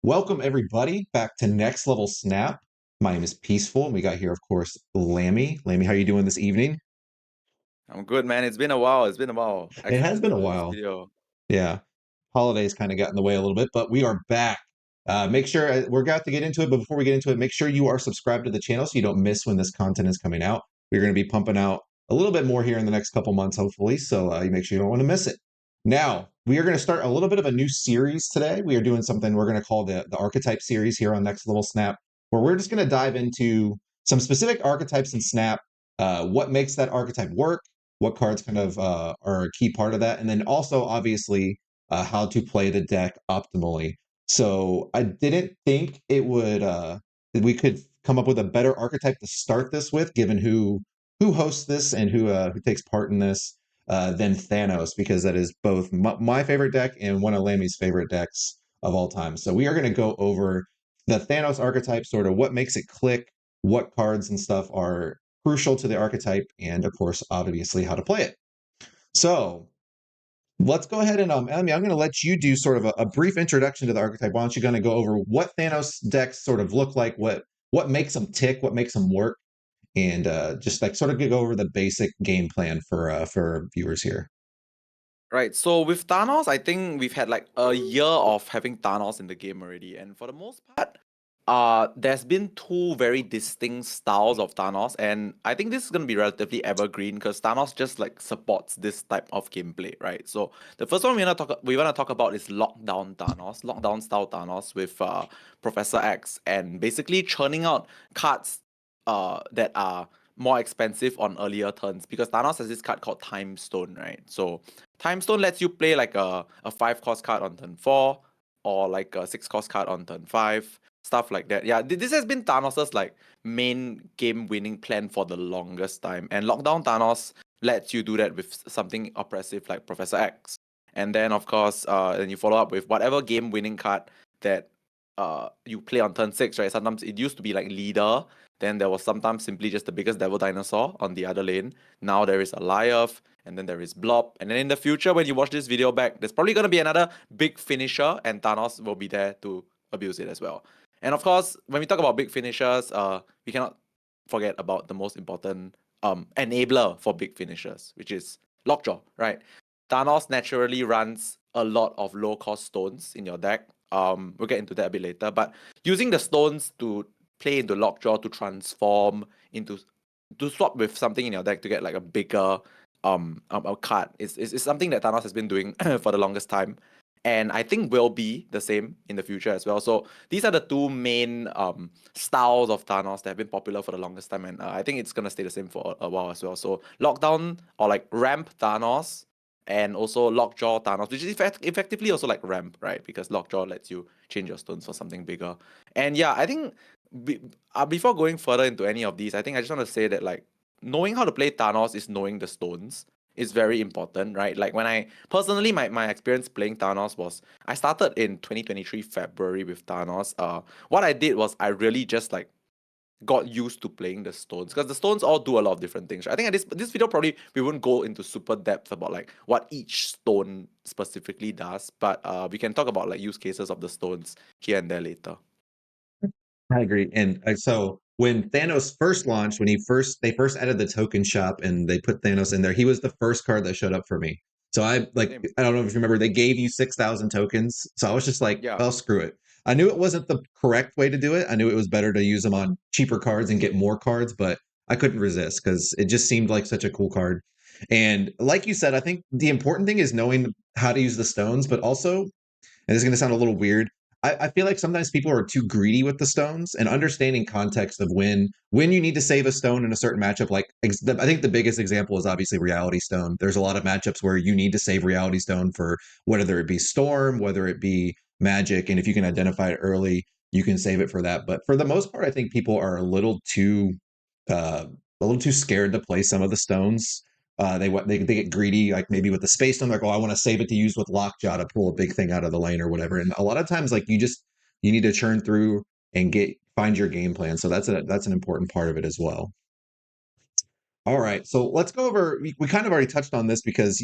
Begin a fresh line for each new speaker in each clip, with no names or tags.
Welcome everybody back to Next Level Snap. My name is Peaceful, and we got here, of course, Lammy. Lammy, how are you doing this evening?
I'm good, man. It's been a while. It's been a while
It
actually
has
to
been a
do this
while.
video.
Yeah, holidays kind of got in the way a little bit, but we are back. Make sure we're about to get into it, but before we get into it, make sure you are subscribed to the channel so you don't miss when this content is coming out. We're going to be pumping out a little bit more here in the next couple months, hopefully. So you make sure you don't want to miss it. Now we are going to start a little bit of a new series today. We are doing something we're going to call the archetype series here on Next Level Snap, where we're just going to dive into some specific archetypes in Snap, what makes that archetype work, what cards kind of are a key part of that, and then also obviously how to play the deck optimally. So I didn't think it would that we could come up with a better archetype to start this with, given who hosts this and who takes part in this than Thanos, because that is both my favorite deck and one of Lammy's favorite decks of all time. So we are going to go over the Thanos archetype, sort of what makes it click, what cards and stuff are crucial to the archetype, and of course, obviously, how to play it. So let's go ahead and Elmi, I'm going to let you do sort of a brief introduction to the archetype. Why don't you kind of go over what Thanos decks sort of look like, what makes them tick, what makes them work, and just like sort of go over the basic game plan for viewers here.
Right. So with Thanos, I think we've had like a year of having Thanos in the game already, and for the most part, there's been two very distinct styles of Thanos, and I think this is gonna be relatively evergreen because Thanos just like supports this type of gameplay, right? So the first one we wanna talk about is lockdown Thanos, lockdown style Thanos with Professor X, and basically churning out cards that are more expensive on earlier turns because Thanos has this card called Time Stone, right? So Time Stone lets you play like a 5 cost card on turn 4 or like a 6 cost card on turn 5, stuff like that. Yeah, this has been Thanos's like main game winning plan for the longest time. And Lockdown Thanos lets you do that with something oppressive like Professor X. And then of course, then you follow up with whatever game winning card that you play on turn 6, right? Sometimes it used to be like Leader, then there was sometimes simply just the biggest devil dinosaur on the other lane. Now there is Alioth, and then there is Blob. And then in the future, when you watch this video back, there's probably going to be another big finisher, and Thanos will be there to abuse it as well. And of course, when we talk about big finishers, we cannot forget about the most important enabler for big finishers, which is Lockjaw, right? Thanos naturally runs a lot of low-cost stones in your deck. We'll get into that a bit later. But using the stones to play into Lockjaw to transform into to swap with something in your deck to get like a bigger a card is something that Thanos has been doing for the longest time, and I think will be the same in the future as well. So these are the two main styles of Thanos that have been popular for the longest time, and I think it's gonna stay the same for a while as well. So Lockdown or like Ramp Thanos, and also Lockjaw Thanos, which is effectively also like Ramp, right? Because Lockjaw lets you change your stones for something bigger. And yeah, I think before going further into any of these, I think I just want to say that like knowing how to play Thanos is knowing the stones is very important, right? Like when I personally my experience playing Thanos was I started in 2023 February with Thanos. What I did was I really just like got used to playing the stones because the stones all do a lot of different things. Right? I think at this video probably we won't go into super depth about like what each stone specifically does, but we can talk about like use cases of the stones here and there later.
I agree. And so when Thanos first launched, they first added the token shop and they put Thanos in there, he was the first card that showed up for me. So
Same.
I don't know if you remember, they gave you 6,000 tokens. So I was just like,
Yeah.
well, screw it. I knew it wasn't the correct way to do it. I knew it was better to use them on cheaper cards and get more cards, but I couldn't resist because it just seemed like such a cool card. And like you said, I think the important thing is knowing how to use the stones, but also, and this is going to sound a little weird, I feel like sometimes people are too greedy with the stones and understanding context of when you need to save a stone in a certain matchup. Like I think the biggest example is obviously Reality Stone. There's a lot of matchups where you need to save Reality Stone for whether it be Storm, whether it be Magic, and if you can identify it early, you can save it for that. But for the most part, I think people are uh, a little too scared to play some of the stones. They get greedy, like maybe with the space stone, like, oh, I want to save it to use with Lockjaw to pull a big thing out of the lane or whatever. And a lot of times, like you need to churn through and find your game plan. So that's an important part of it as well. All right, so let's go over. We kind of already touched on this because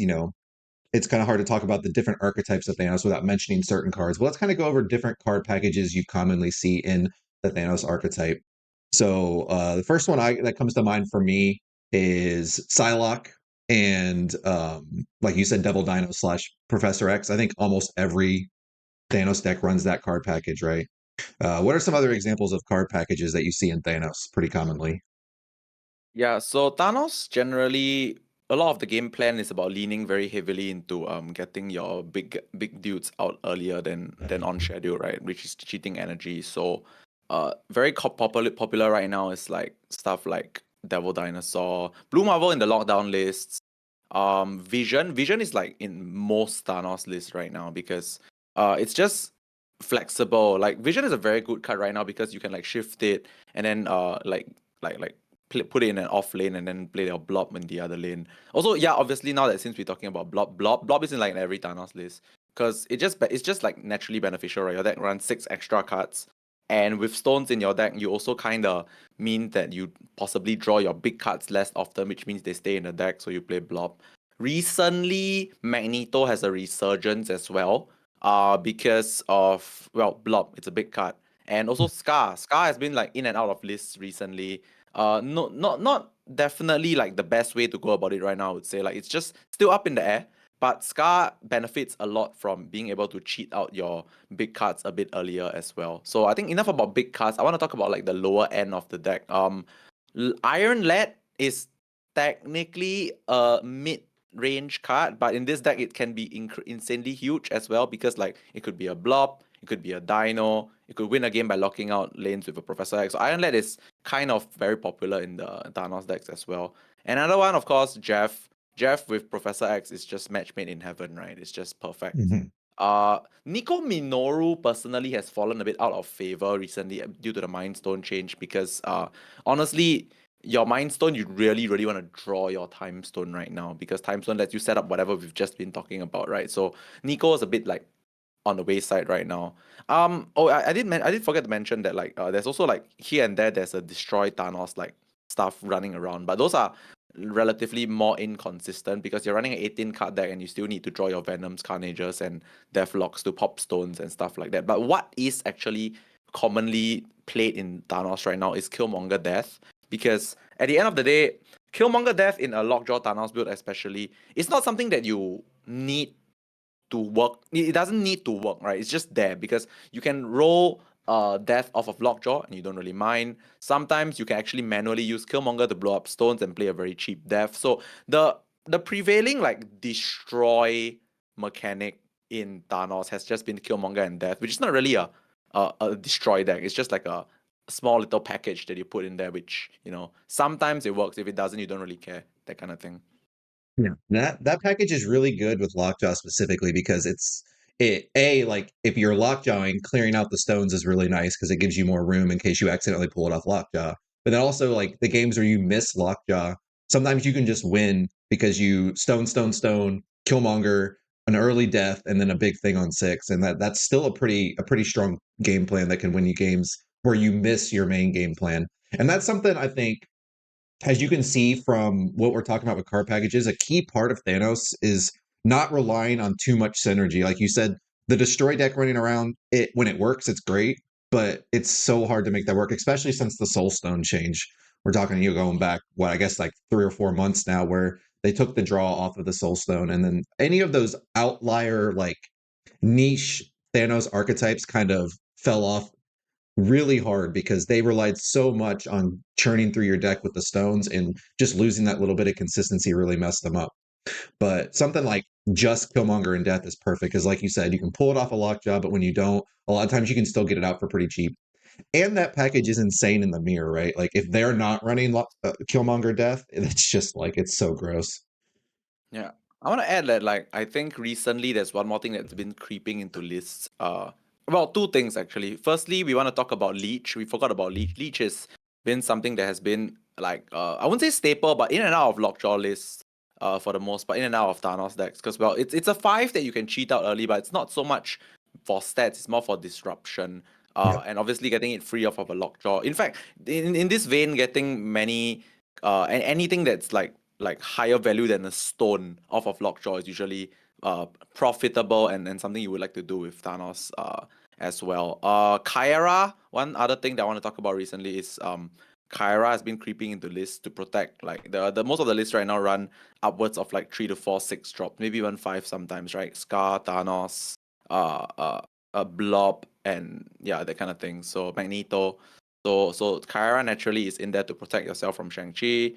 it's kind of hard to talk about the different archetypes of Thanos without mentioning certain cards. Well, let's kind of go over different card packages you commonly see in the Thanos archetype. So the first one that comes to mind for me is Psylocke and like you said, Devil Dino slash Professor X. I think almost every Thanos deck runs that card package, right? What are some other examples of card packages that you see in Thanos pretty commonly?
Yeah, so Thanos generally a lot of the game plan is about leaning very heavily into getting your big dudes out earlier than on schedule, right? Which is cheating energy. So very popular right now is like stuff like Devil Dinosaur, Blue Marvel in the lockdown lists. Vision is like in most Thanos lists right now because it's just flexible. Like Vision is a very good card right now because you can like shift it and then like put it in an off lane and then play your blob in the other lane. Also, yeah, obviously now that since we're talking about blob is in like every Thanos list because it's just like naturally beneficial, right? Your deck runs 6 extra cards, and with stones in your deck, you also kind of mean that you possibly draw your big cards less often, which means they stay in the deck, so you play blob. Recently, Magneto has a resurgence as well, because of well, blob. It's a big card, and also Scar. Scar has been like in and out of lists recently. No, not definitely like the best way to go about it right now. I would say like it's just still up in the air. But Scar benefits a lot from being able to cheat out your big cards a bit earlier as well. So I think enough about big cards. I want to talk about like the lower end of the deck. Iron Lead is technically a mid-range card, but in this deck it can be insanely huge as well because like it could be a blob, it could be a dino, it could win a game by locking out lanes with a Professor X. So Iron Lead is kind of very popular in the Thanos decks as well. Another one, of course, Jeff. Jeff with Professor X is just match made in heaven, right? It's just perfect.
Mhm.
Nico Minoru personally has fallen a bit out of favor recently due to the Mind Stone change because honestly, your Mind Stone, you really, really want to draw your Time Stone right now because Time Stone lets you set up whatever we've just been talking about, right? So Nico is a bit like on the wayside right now. I did forget to mention that like there's also like here and there there's a destroy Thanos like stuff running around, but those are relatively more inconsistent because you're running an 18 card deck and you still need to draw your Venoms, Carnages, and Deathlocks to pop stones and stuff like that. But what is actually commonly played in Thanos right now is Killmonger Death because at the end of the day, Killmonger Death in a Lockjaw Thanos build especially, it's not something that you need to work. It doesn't need to work, right? It's just there because you can roll death off of Lockjaw and you don't really mind. Sometimes you can actually manually use Killmonger to blow up stones and play a very cheap death. So the prevailing like destroy mechanic in Thanos has just been Killmonger and death, which is not really a destroy deck. It's just like a small little package that you put in there, which sometimes it works. If it doesn't, you don't really care. That kind of thing.
Yeah. That package is really good with Lockjaw specifically because like if you're lockjawing, clearing out the stones is really nice because it gives you more room in case you accidentally pull it off Lockjaw. But then also like the games where you miss Lockjaw, sometimes you can just win because you stone, Killmonger, an early death, and then a big thing on 6. And that's still a pretty strong game plan that can win you games where you miss your main game plan. And that's something I think, as you can see from what we're talking about with card packages, a key part of Thanos is not relying on too much synergy. Like you said, the destroy deck running around, it when it works, it's great, but it's so hard to make that work, especially since the Soul Stone change. We're talking you going back, what I guess like 3 or 4 months now, where they took the draw off of the Soul Stone, and then any of those outlier like niche Thanos archetypes kind of fell off really hard because they relied so much on churning through your deck with the stones, and just losing that little bit of consistency really messed them up. But something like just Killmonger and Death is perfect because, like you said, you can pull it off a lockjaw, but when you don't, a lot of times you can still get it out for pretty cheap. And that package is insane in the mirror, right? Like if they're not running Killmonger Death, it's just like it's so gross.
Yeah. I want to add that, like, I think recently there's one more thing that's been creeping into lists. Well, two things actually. Firstly, we want to talk about Leech. We forgot about Leech. Leech has been something that has been like, I wouldn't say staple, but in and out of Lockjaw lists, for the most part, in and out of Thanos decks. Because well, it's a 5 that you can cheat out early, but it's not so much for stats. It's more for disruption.
Yep.
And obviously getting it free off of a Lockjaw. In fact, in this vein, getting many and anything that's like higher value than a stone off of Lockjaw is usually profitable and something you would like to do with Thanos as well. Kyra, one other thing that I want to talk about recently is Kyra has been creeping into lists to protect, like the most of the lists right now run upwards of like 3 to 4, 6 drops, maybe even 5 sometimes, right? Scar, Thanos, a Blob, and yeah, that kind of thing. So Magneto. So Kyra naturally is in there to protect yourself from Shang-Chi.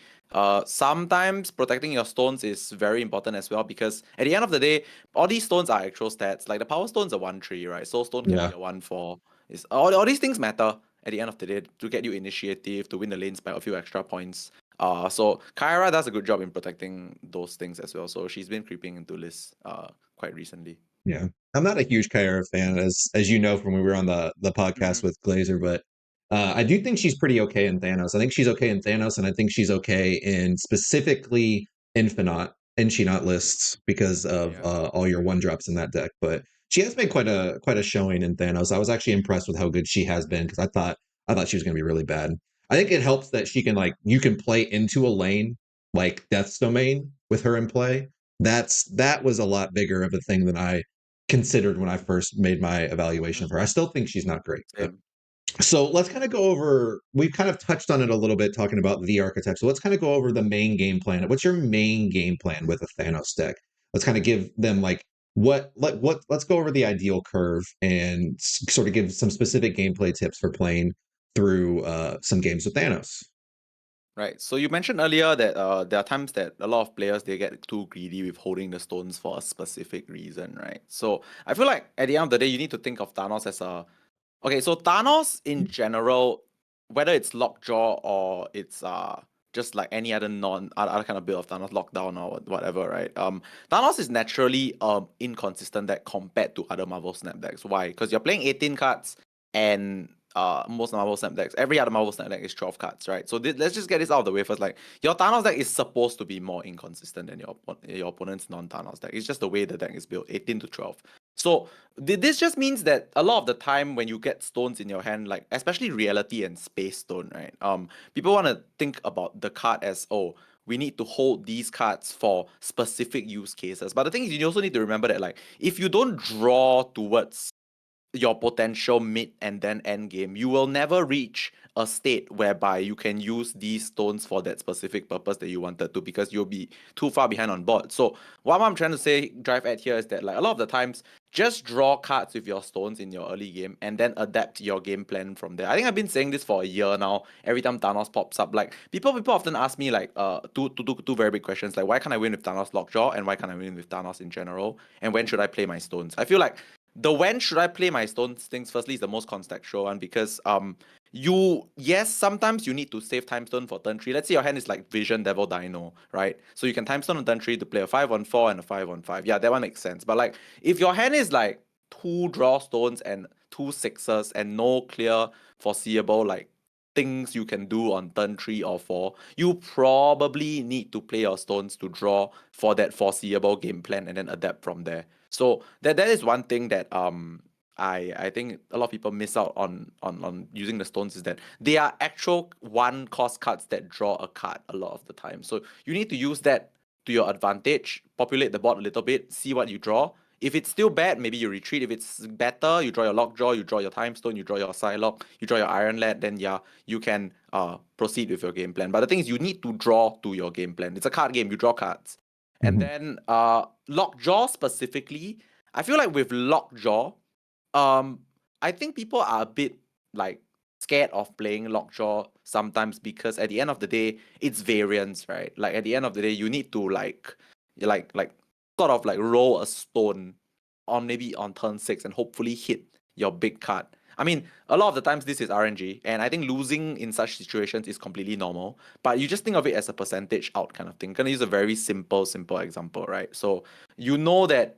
Sometimes protecting your stones is very important as well, because at the end of the day, all these stones are actual stats. Like the power stone's a 1/3, right? Soul stone can be
Yeah.
a 1/4. It's all these things matter at the end of the day to get you initiative, to win the lanes by a few extra points. So Kyra does a good job in protecting those things as well. So she's been creeping into lists quite recently.
Yeah, I'm not a huge Kyra fan, as you know from when we were on the podcast
Mm-hmm.
with Glazer, but I do think she's pretty okay in Thanos. I think she's okay in Thanos, and I think she's okay in specifically Infinite lists because of
Yeah.
all your one drops in that deck. But she has made quite a showing in Thanos. I was actually impressed with how good she has been because I thought she was going to be really bad. I think it helps that she can like you can play into a lane like Death's Domain with her in play. That was a lot bigger of a thing than I considered when I first made my evaluation of her. I
Mm-hmm.
still think she's not great. But
Same.
so let's kind of go over, we've kind of touched on it a little bit talking about the archetype. So let's kind of go over the main game plan. What's your main game plan with a Thanos deck? Let's kind of give them like let's go over the ideal curve and sort of give some specific gameplay tips for playing through some games with Thanos.
Right. So you mentioned earlier that there are times that a lot of players they get too greedy with holding the stones for a specific reason, right? So I feel like at the end of the day, you need to think of Thanos as a okay. So Thanos in general, whether it's Lockjaw or it's just like any other other kind of build of Thanos, Lockdown or whatever, right? Thanos is naturally inconsistent deck compared to other Marvel Snap decks. Why? Because you're playing 18 cards and most Marvel Snap decks, every other Marvel Snap deck is 12 cards, right? So let's just get this out of the way first. Like your Thanos deck is supposed to be more inconsistent than your opponent's non-Thanos deck. It's just the way the deck is built, 18 to 12. So this just means that a lot of the time when you get stones in your hand, like especially reality and space stone, right? People want to think about the card as, oh, we need to hold these cards for specific use cases. But the thing is, you also need to remember that like if you don't draw towards your potential mid and then end game, you will never reach a state whereby you can use these stones for that specific purpose that you wanted to, because you'll be too far behind on board. So what I'm trying to say, drive at here, is that like a lot of the times, just draw cards with your stones in your early game and then adapt your game plan from there. I think I've been saying this for a year now. Every time Thanos pops up, like people often ask me like two very big questions, like why can't I win with Thanos Lockjaw and why can't I win with Thanos in general, and when should I play my stones? I feel like the when should I play my stones things firstly is the most contextual one, because yes, sometimes you need to save time stone for turn 3. Let's say your hand is like Vision Devil Dino, right? So you can time stone on turn 3 to play a 5/4 and a 5/5. Yeah, that one makes sense. But like if your hand is like 2 draw stones and 2 sixes and no clear foreseeable like things you can do on turn 3 or 4, you probably need to play your stones to draw for that foreseeable game plan and then adapt from there. So that is one thing that I think a lot of people miss out on using the stones, is that they are actual 1 cost cards that draw a card a lot of the time. So you need to use that to your advantage, populate the board a little bit, see what you draw. If it's still bad, maybe you retreat. If it's better, you draw your Lockjaw, you draw your Time Stone, you draw your Psylocke, you draw your Iron Lad, then yeah, you can proceed with your game plan. But the thing is, you need to draw to your game plan. It's a card game, you draw cards. And
Mhm.
then Lockjaw specifically, I feel like with Lockjaw, um, I think people are a bit like scared of playing Lockjaw sometimes, because at the end of the day, it's variance, right? Like at the end of the day, you need to like sort of like roll a stone on maybe on turn 6 and hopefully hit your big card. I mean, a lot of the times this is RNG, and I think losing in such situations is completely normal. But you just think of it as a percentage out kind of thing. Gonna use a very simple example, right? So you know that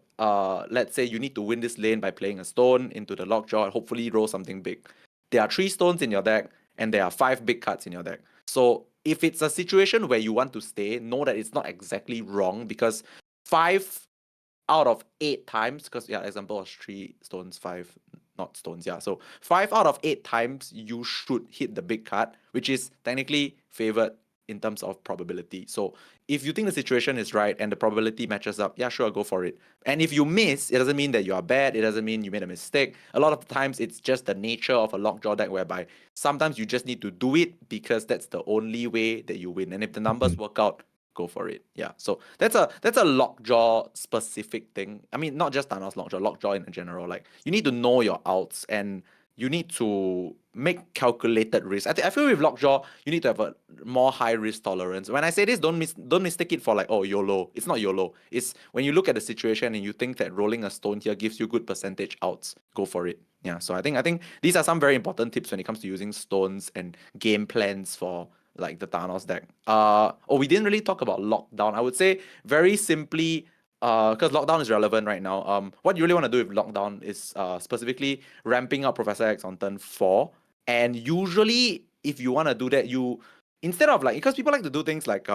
let's say you need to win this lane by playing a stone into the Lockjaw and hopefully roll something big. There are 3 stones in your deck and there are 5 big cards in your deck. So if it's a situation where you want to stay, know that it's not exactly wrong, because 5 out of 8 times, because yeah, example was 3 stones, 5 not stones, yeah. So 5 out of 8 times you should hit the big card, which is technically favored in terms of probability. So if you think the situation is right and the probability matches up, yeah, sure, go for it. And if you miss, it doesn't mean that you are bad. It doesn't mean you made a mistake. A lot of times it's just the nature of a lockjaw deck whereby sometimes you just need to do it because that's the only way that you win. And if the numbers
Mhm.
work out, go for it. Yeah. So that's a lockjaw specific thing. I mean, not just Thanos lockjaw in general. Like you need to know your outs and you need to make calculated risk. I feel with lockjaw, you need to have a more high risk tolerance. When I say this, don't mistake it for like, oh, YOLO. It's not YOLO. It's when you look at the situation and you think that rolling a stone here gives you good percentage outs, go for it. Yeah. So I think these are some very important tips when it comes to using stones and game plans for like the Thanos deck. We didn't really talk about lockdown. I would say very simply, because lockdown is relevant right now. What you really want to do with lockdown is specifically ramping up Professor X on turn 4. And usually, if you want to do that, you instead of like, because people like to do things like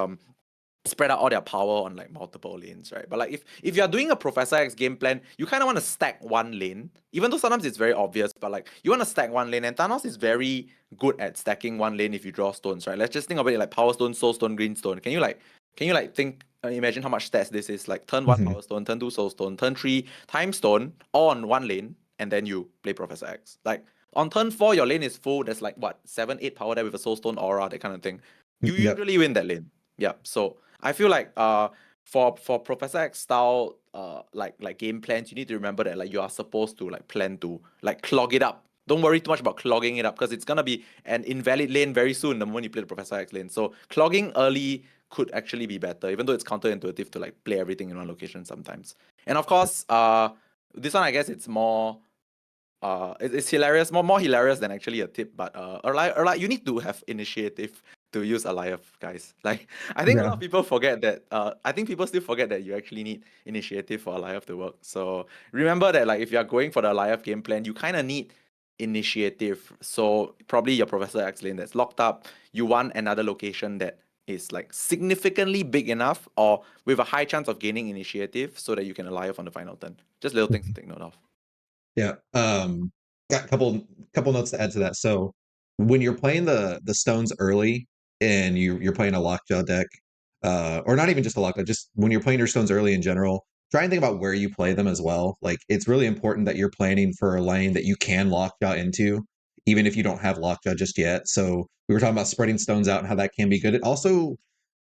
spread out all their power on like multiple lanes, right? But like if you're doing a Professor X game plan, you kind of want to stack one lane, even though sometimes it's very obvious, but like you want to stack one lane, and Thanos is very good at stacking one lane if you draw stones, right? Let's just think about it like Power Stone, Soul Stone, Green Stone. Can you like think imagine how much stats this is? Like turn 1
Mhm.
Power Stone, turn 2 Soul Stone, turn 3 Time Stone, all on one lane, and then you play Professor X. Like on turn 4, your lane is full, there's like what, 7, 8 power there with a Soul Stone aura, that kind of thing. You
Yep.
usually win that lane. Yeah. So I feel like for Professor X style like game plans, you need to remember that like you are supposed to like plan to like clog it up. Don't worry too much about clogging it up because it's gonna be an invalid lane very soon the moment you play the Professor X lane. So clogging early could actually be better, even though it's counterintuitive to like play everything in one location sometimes. And of course, this one I guess it's more it's hilarious, more hilarious than actually a tip. But you need to have initiative to use Alive, guys. Like I think a
Yeah.
lot of people forget that. I think people still forget that you actually need initiative for Alive to work. So remember that, like if you are going for the Alive game plan, you kind of need initiative. So probably your Professor X lane that's locked up. You want another location that is like significantly big enough or with a high chance of gaining initiative so that you can Alive on the final turn. Just little things to take note of.
Yeah. Got a couple notes to add to that. So when you're playing the stones early and you're playing a lockjaw deck, or not even just a lockjaw, just when you're playing your stones early in general, try and think about where you play them as well. Like it's really important that you're planning for a lane that you can lockjaw into, even if you don't have lockjaw just yet. So we were talking about spreading stones out and how that can be good. It also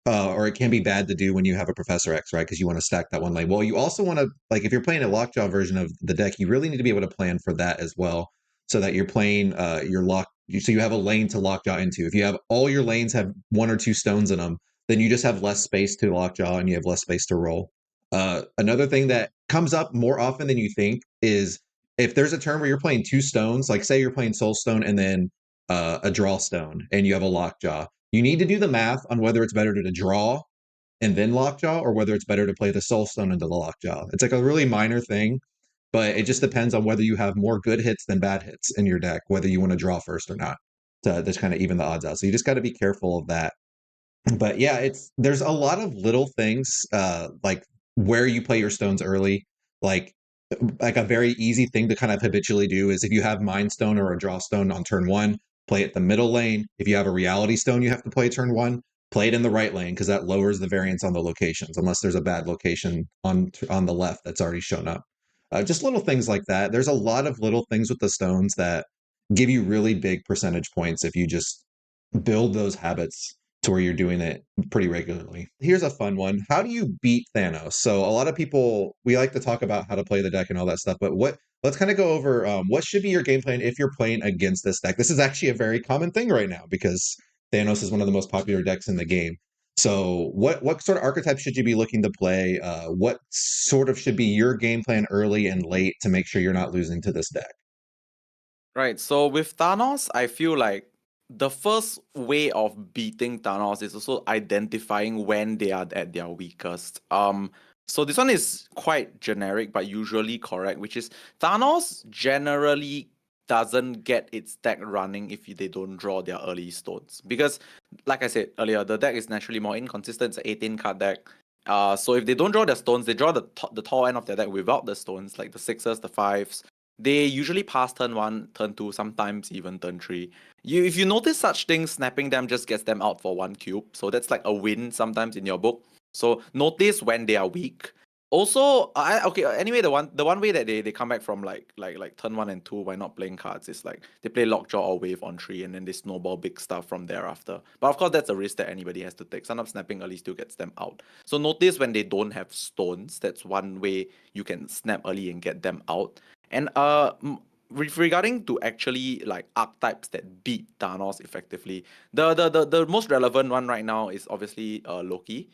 or it can be bad to do when you have a Professor X, right? Because you want to stack that one lane. Well, you also want to, like, if you're playing a lockjaw version of the deck, you really need to be able to plan for that as well, so that you're playing your lock. So you have a lane to lockjaw into. If you have all your lanes have one or two stones in them, then you just have less space to lockjaw and you have less space to roll. Another thing that comes up more often than you think is if there's a turn where you're playing two stones, like say you're playing Soul Stone and then a draw stone, and you have a lockjaw, you need to do the math on whether it's better to draw and then lockjaw or whether it's better to play the soul stone into the lockjaw. It's like a really minor thing, but it just depends on whether you have more good hits than bad hits in your deck, whether you want to draw first or not to just kind of even the odds out. So you just got to be careful of that. But yeah, there's a lot of little things like where you play your stones early, like like a very easy thing to kind of habitually do is if you have Mind Stone or a Draw Stone on turn 1, play it the middle lane. If you have a Reality Stone you have to play turn 1, play it in the right lane because that lowers the variance on the locations unless there's a bad location on the left that's already shown up. Just little things like that. There's a lot of little things with the stones that give you really big percentage points if you just build those habits to where you're doing it pretty regularly. Here's a fun one. How do you beat Thanos? So a lot of people, we like to talk about how to play the deck and all that stuff, but let's kind of go over what should be your game plan if you're playing against this deck. This is actually a very common thing right now because Thanos is one of the most popular decks in the game. So what sort of archetype should you be looking to play? What sort of should be your game plan early and late to make sure you're not losing to this deck?
Right. So with Thanos, I feel like the first way of beating Thanos is also identifying when they are at their weakest. So this one is quite generic but usually correct, which is Thanos generally doesn't get its deck running if they don't draw their early stones. Because like I said earlier, the deck is naturally more inconsistent. It's an 18 card deck. So if they don't draw their stones, they draw the tall end of their deck without the stones, like the sixes, the fives, they usually pass turn 1, turn 2, sometimes even turn 3. If you notice such things, snapping them just gets them out for 1 cube. So that's like a win sometimes in your book. So notice when they are weak. Also, okay. Anyway, the one way that they come back from like turn 1 and 2 by not playing cards is like they play Lockjaw or Wave on 3, and then they snowball big stuff from thereafter. But of course, that's a risk that anybody has to take. Sometimes snapping early still gets them out. So notice when they don't have stones. That's one way you can snap early and get them out. And regarding to actually like archetypes that beat Thanos effectively, the most relevant one right now is obviously Loki.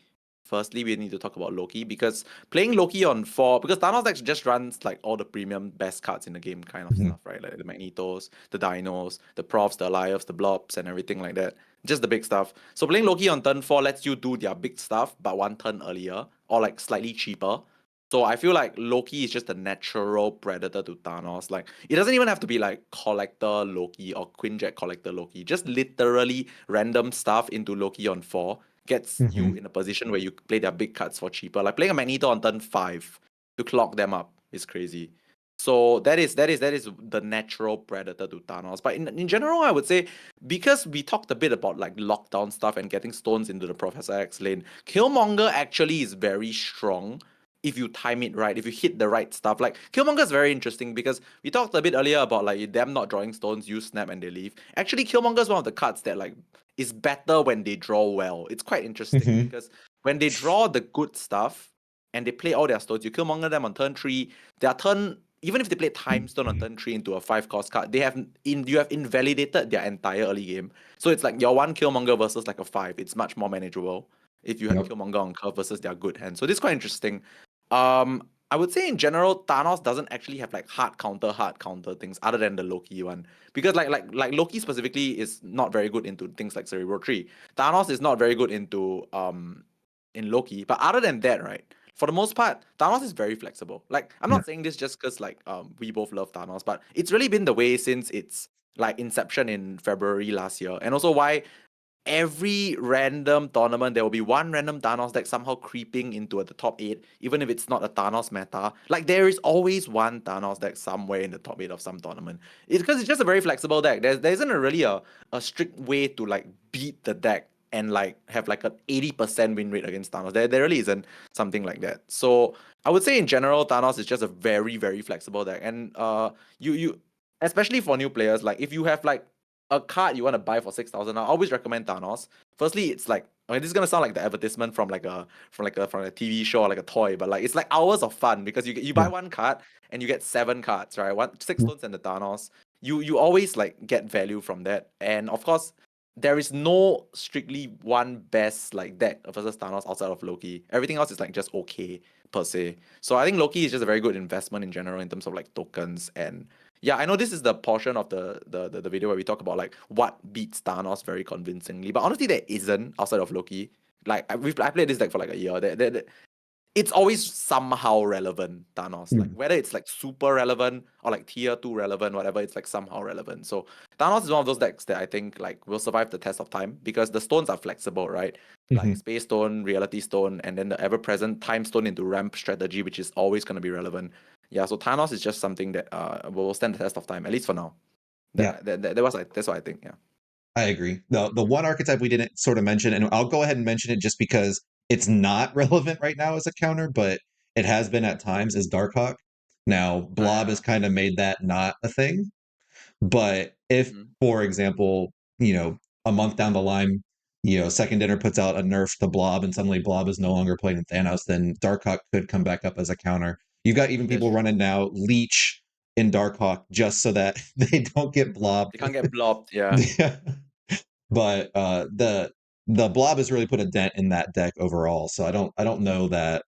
Firstly, we need to talk about Loki because playing Loki on 4, because Thanos decks just runs like all the premium best cards in the game kind of
Mhm.
stuff, right? Like the Magnetos, the Dinos, the Profs, the Alioths, the Blobs, and everything like that. Just the big stuff. So playing Loki on turn 4 lets you do their big stuff, but 1 turn earlier or like slightly cheaper. So I feel like Loki is just a natural predator to Thanos. Like it doesn't even have to be like Collector Loki or Quinjet Collector Loki. Just literally random stuff into Loki on 4 gets you
Mhm.
in a position where you play their big cards for cheaper. Like playing a Magneto on turn 5 to clock them up is crazy. So that is the natural predator to Thanos. But in general, I would say because we talked a bit about like lockdown stuff and getting stones into the Professor X lane, Killmonger actually is very strong if you time it right, if you hit the right stuff. Like Killmonger is very interesting because we talked a bit earlier about like them not drawing stones, you snap and they leave. Actually, Killmonger is one of the cards that like is better when they draw well. It's quite interesting
Mhm.
because when they draw the good stuff and they play all their stones, you Killmonger them on turn 3, their turn, even if they play Time Stone on turn 3 into a 5 cost card, you have invalidated their entire early game. So it's like your one Killmonger versus like a 5. It's much more manageable if you have
Yep.
Killmonger on curve versus their good hand. So this is quite interesting. I would say in general, Thanos doesn't actually have like hard counter things other than the Loki one. Because like Loki specifically is not very good into things like Cerebral Tree. Thanos is not very good into in Loki. But other than that, right, for the most part, Thanos is very flexible. Like I'm
Yeah.
not saying this just because like we both love Thanos, but it's really been the way since its like inception in February last year. And also why every random tournament, there will be one random Thanos deck somehow creeping into the top 8, even if it's not a Thanos meta. Like, there is always one Thanos deck somewhere in the top 8 of some tournament. It's because it's just a very flexible deck. There isn't really a strict way to, like, beat the deck and, like, have, like, an 80% win rate against Thanos. There really isn't something like that. So, I would say in general, Thanos is just a very, very flexible deck. And, you especially for new players, like, if you have, like, a card you want to buy for 6,000, I always recommend Thanos. Firstly, it's like, I mean, this is gonna sound like the advertisement from a TV show or like a toy, but like it's like hours of fun because you buy
Yeah.
one card and you get 7 cards, right? 6 stones and the Thanos. You always like get value from that, and of course, there is no strictly one best like deck versus Thanos outside of Loki. Everything else is like just okay per se. So I think Loki is just a very good investment in general in terms of like tokens. And yeah, I know this is the portion of the video where we talk about like what beats Thanos very convincingly, but honestly, there isn't outside of Loki. Like I played this deck for like a year. It's always somehow relevant, Thanos. Like
Mhm.
whether it's like super relevant or like tier 2 relevant, whatever, it's like somehow relevant. So Thanos is one of those decks that I think like will survive the test of time because the stones are flexible, right? Like
Mhm.
Space Stone, Reality Stone, and then the ever-present Time Stone into ramp strategy, which is always gonna be relevant. Yeah, so Thanos is just something that will stand the test of time, at least for now.
Yeah.
That's what I think. Yeah.
I agree. The one archetype we didn't sort of mention, and I'll go ahead and mention it just because it's not relevant right now as a counter, but it has been at times, is Darkhawk. Now, Blob has
Yeah.
kind of made that not a thing. But if,
Mhm.
for example, a month down the line, Second Dinner puts out a nerf to Blob and suddenly Blob is no longer playing Thanos, then Darkhawk could come back up as a counter. You've got even
That's
people
true.
running now Leech in Darkhawk just so that they don't get blobbed.
They can't get blobbed. Yeah.
Yeah. But the blob has really put a dent in that deck overall. So I don't know that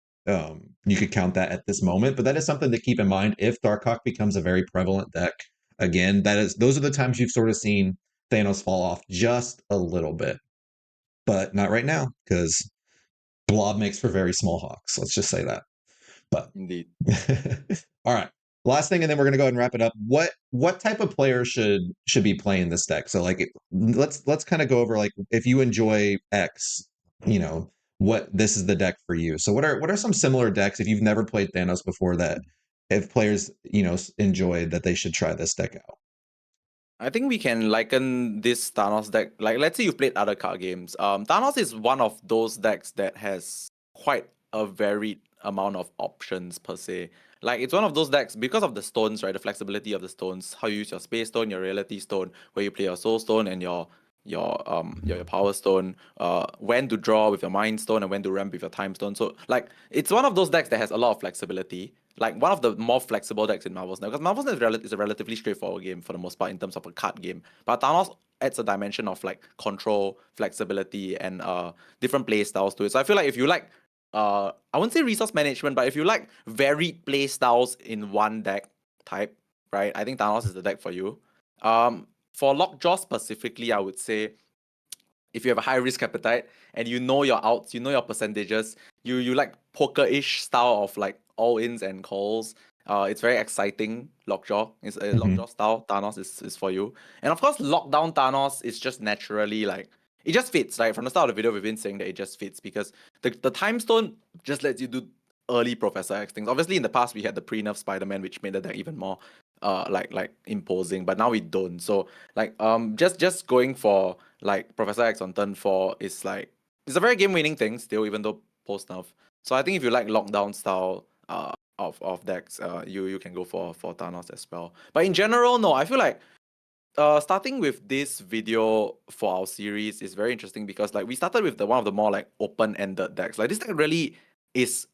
you could count that at this moment, but that is something to keep in mind if Darkhawk becomes a very prevalent deck again. Those are the times you've sort of seen Thanos fall off just a little bit, but not right now because blob makes for very small hawks. Let's just say that. But
Indeed.
all right. Last thing, and then we're gonna go ahead and wrap it up. What type of player should be playing this deck? So like, let's kind of go over like if you enjoy X, what this is the deck for you. So what are some similar decks if you've never played Thanos before that if players, enjoy that they should try this deck out.
I think we can liken this Thanos deck, like let's say you've played other card games. Thanos is one of those decks that has quite a varied amount of options per se. Like it's one of those decks because of the stones, right? The flexibility of the stones, how you use your space stone, your reality stone, where you play your soul stone and your power stone, when to draw with your mind stone and when to ramp with your time stone. So like it's one of those decks that has a lot of flexibility, like one of the more flexible decks in Marvel's Snap, because Marvel's Snap is a relatively straightforward game for the most part in terms of a card game. But Thanos adds a dimension of like control, flexibility, and different play styles to it. So I feel like if you like I wouldn't say resource management, but if you like varied play styles in one deck type, right? I think Thanos is the deck for you. For Lockjaw specifically, I would say if you have a high risk appetite and you know your outs, you know your percentages, you like poker-ish style of like all ins and calls. It's very exciting. Lockjaw is a
Hmm.
Lockjaw style. Thanos is for you, and of course, Lockdown Thanos is just naturally like it just fits. Right from the start of the video, we've been saying that it just fits because the time stone just lets you do early Professor X things. Obviously, in the past we had the pre-nerf Spider-Man, which made the deck even more like imposing, but now we don't. So like just going for like Professor X on turn 4 is like it's a very game-winning thing still, even though post nerf. So I think if you like lockdown style of decks, you can go for Thanos as well. But in general, no, I feel like starting with this video for our series is very interesting because like we started with the one of the more like open-ended decks. Like this deck really is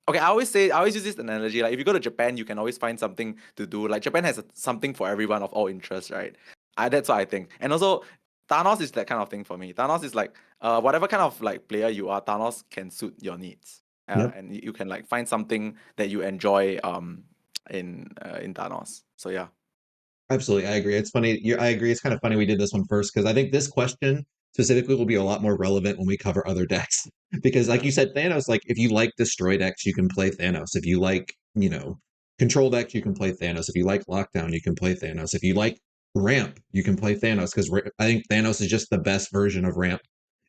okay. I always use this analogy. Like if you go to Japan, you can always find something to do. Like Japan has something for everyone of all interests, right? That's what I think. And also, Thanos is that kind of thing for me. Thanos is like whatever kind of like player you are, Thanos can suit your needs.
Yep.
And you can like find something that you enjoy in Thanos. So yeah.
Absolutely, I agree. It's funny. I agree. It's kind of funny we did this one first because I think this question specifically will be a lot more relevant when we cover other decks. Because, like you said, Thanos. Like, if you like destroy decks, you can play Thanos. If you like, control decks, you can play Thanos. If you like lockdown, you can play Thanos. If you like ramp, you can play Thanos because I think Thanos is just the best version of ramp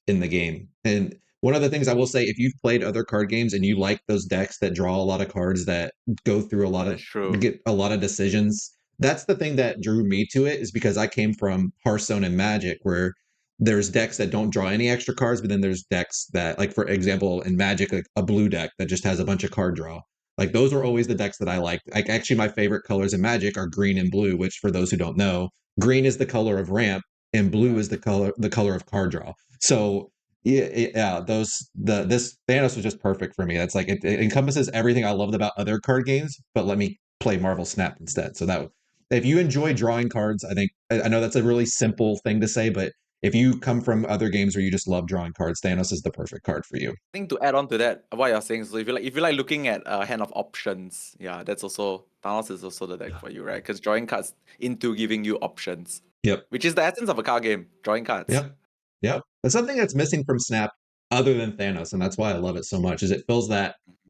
in the game. And one of the things I will say, if you've played other card games and you like those decks that draw a lot of cards that go through a lot
That's
of
true.
get a lot of decisions, that's the thing that drew me to it is because I came from Hearthstone and Magic where there's decks that don't draw any extra cards, but then there's decks that, like for example, in Magic, like a blue deck that just has a bunch of card draw. Like those were always the decks that I liked. Like actually, my favorite colors in Magic are green and blue. Which, for those who don't know, green is the color of ramp, and blue is
Right.
the color of card draw. So yeah, this Thanos was just perfect for me. That's like it encompasses everything I loved about other card games, but let me play Marvel Snap instead. So that if you enjoy drawing cards, I think I know that's a really simple thing to say, but if you come from other games where you just love drawing cards, Thanos is the perfect card for you.
I think to add on to that, what you're saying, so if you like looking at a hand of options, yeah, that's also Thanos is also the deck for you, right? Because drawing cards into giving you options,
Yep.
which is the essence of a card game, drawing cards.
Yep. Yep. That's something that's missing from Snap other than Thanos, and that's why I love it so much. Is it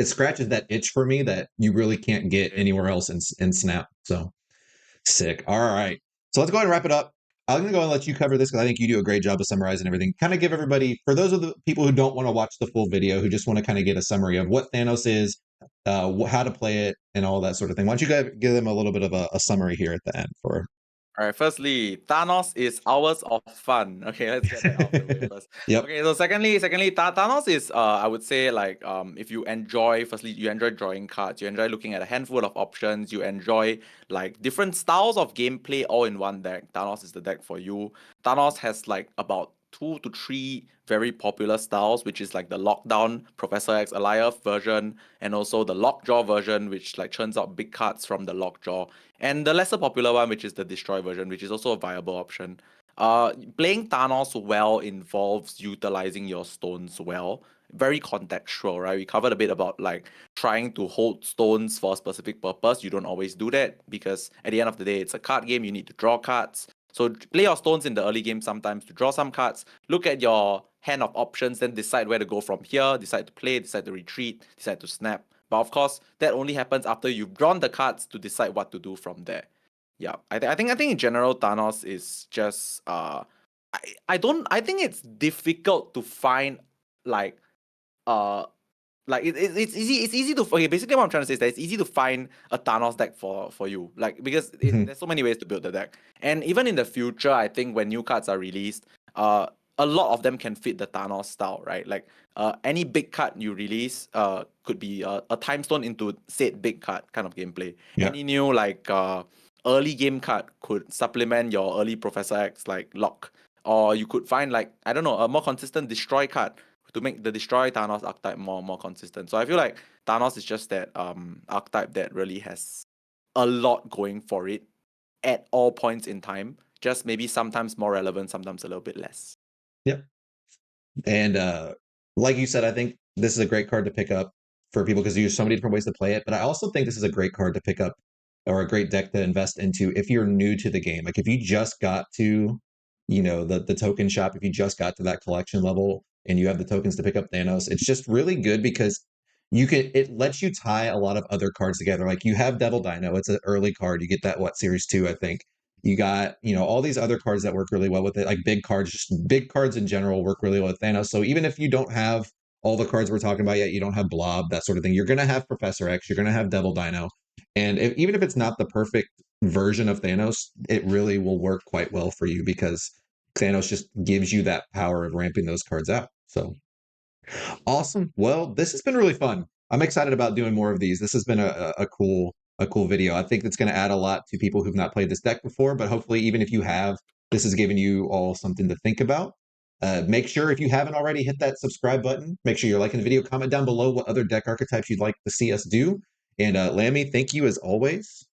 scratches that itch for me that you really can't get
Okay.
anywhere else in Snap. So sick. All right. So let's go ahead and wrap it up. I'm going to go and let you cover this because I think you do a great job of summarizing everything. Kind of give everybody, for those of the people who don't want to watch the full video, who just want to kind of get a summary of what Thanos is, how to play it, and all that sort of thing. Why don't you guys give them a little bit of a summary here at the end for?
All right, firstly, Thanos is hours of fun. Okay, let's get that out of the way first.
Yep.
Okay, so secondly, Thanos is I would say like if you enjoy, firstly, you enjoy drawing cards, you enjoy looking at a handful of options, you enjoy like different styles of gameplay all in one deck. Thanos is the deck for you. Thanos has like about 2 to 3 very popular styles, which is like the Lockdown Professor X Alioth version, and also the Lockjaw version, which like churns out big cards from the Lockjaw, and the lesser popular one, which is the Destroy version, which is also a viable option. Playing Thanos well involves utilizing your stones well. Very contextual, right? We covered a bit about like trying to hold stones for a specific purpose. You don't always do that because at the end of the day, it's a card game. You need to draw cards. So play your stones in the early game sometimes to draw some cards. Look at your hand of options, then decide where to go from here. Decide to play, decide to retreat, decide to snap. But of course, that only happens after you've drawn the cards to decide what to do from there. Yeah, I think in general Thanos is just I think it's difficult to find like uh like it's easy. It's easy to okay. Basically, what I'm trying to say is that it's easy to find a Thanos deck for you, like because
Mhm.
there's so many ways to build the deck. And even in the future, I think when new cards are released, a lot of them can fit the Thanos style, right? Like any big card you release, could be a time stone into said big card kind of gameplay.
Yeah.
Any new like early game card could supplement your early Professor X like lock, or you could find like I don't know a more consistent destroy card to make the destroy Thanos archetype more consistent. So I feel like Thanos is just that archetype that really has a lot going for it at all points in time. Just maybe sometimes more relevant, sometimes a little bit less.
Yeah. And like you said, I think this is a great card to pick up for people because there's so many different ways to play it. But I also think this is a great card to pick up or a great deck to invest into if you're new to the game. Like if you just got to, the token shop, if you just got to that collection level and you have the tokens to pick up Thanos, it's just really good because it lets you tie a lot of other cards together. Like you have Devil Dino, it's an early card. You get that series 2, I think. You got, all these other cards that work really well with it, like big cards, just big cards in general work really well with Thanos. So even if you don't have all the cards we're talking about yet, you don't have Blob, that sort of thing, you're going to have Professor X, you're going to have Devil Dino. And even if it's not the perfect version of Thanos, it really will work quite well for you because Thanos just gives you that power of ramping those cards out. So awesome. Well, this has been really fun. I'm excited about doing more of these. This has been a cool video. I think it's going to add a lot to people who've not played this deck before, but hopefully, even if you have, this has given you all something to think about. Make sure if you haven't already, hit that subscribe button. Make sure you're liking the video. Comment down below what other deck archetypes you'd like to see us do. And Lammy, thank you as always.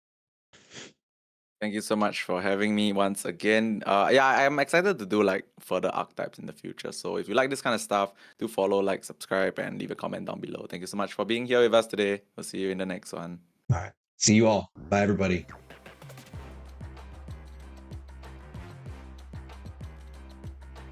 Thank you so much for having me once again. Yeah, I'm excited to do like further archetypes in the future. So if you like this kind of stuff, do follow, like, subscribe, and leave a comment down below. Thank you so much for being here with us today. We'll see you in the next one.
All right. See you all. Bye, everybody.